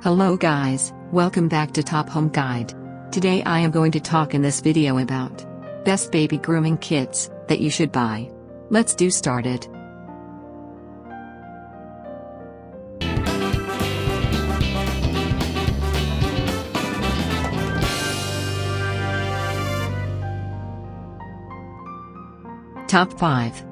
Hello guys, welcome back to Top Home Guide. Today I am going to talk in this video about best baby grooming kits that you should buy. Let's do started. Top 5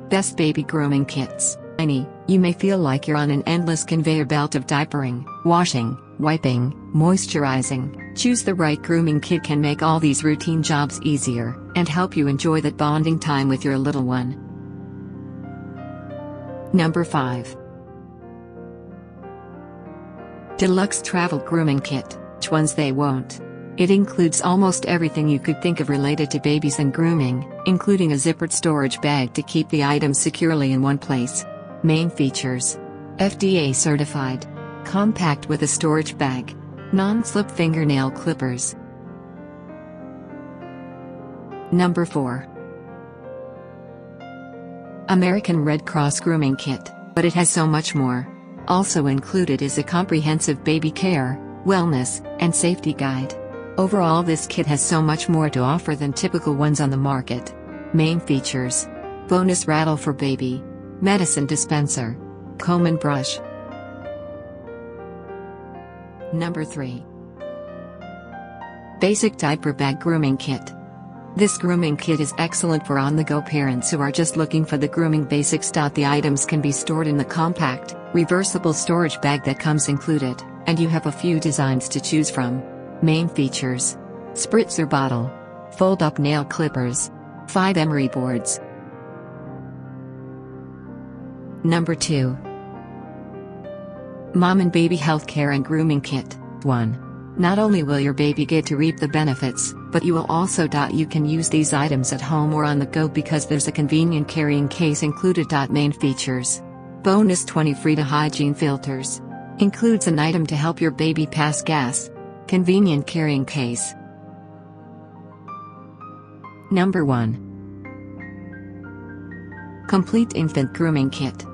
Best baby grooming kits. You may feel like you're on an endless conveyor belt of diapering, washing, wiping, moisturizing. Choose the right grooming kit can make all these routine jobs easier and help you enjoy that bonding time with your little one. Number 5 Deluxe Travel Grooming Kit. Which ones they won't? It includes almost everything you could think of related to babies and grooming, including a zippered storage bag to keep the items securely in one place. Main features: FDA certified, compact with a storage bag, non-slip fingernail clippers. Number 4 American Red Cross Grooming Kit, but it has so much more. Also included is a comprehensive baby care, wellness, and safety guide. Overall, this kit has so much more to offer than typical ones on the market. Main features: bonus rattle for baby, medicine dispenser, comb and brush. Number 3 Basic Diaper Bag Grooming Kit. This grooming kit is excellent for on-the-go parents who are just looking for the grooming basics. The items can be stored in the compact, reversible storage bag that comes included, and you have a few designs to choose from. Main features: spritzer bottle, fold-up nail clippers, 5 emery boards. Number 2 Mom and Baby Healthcare and Grooming Kit. 1. Not only will your baby get to reap the benefits, but you will also. You can use these items at home or on the go because there's a convenient carrying case included. Main features: bonus 20 free to hygiene filters. Includes an item to help your baby pass gas. Convenient carrying case. Number 1 Complete Infant Grooming Kit.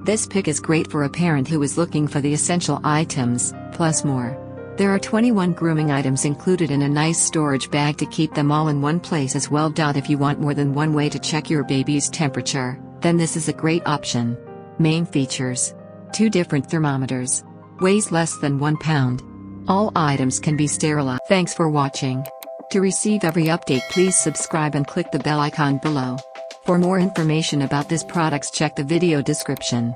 This pick is great for a parent who is looking for the essential items, plus more. There are 21 grooming items included in a nice storage bag to keep them all in one place as well. If you want more than one way to check your baby's temperature, then this is a great option. Main features: 2 different thermometers. Weighs less than 1 pound. All items can be sterilized. Thanks for watching. To receive every update, please subscribe and click the bell icon below. For more information about this products, check the video description.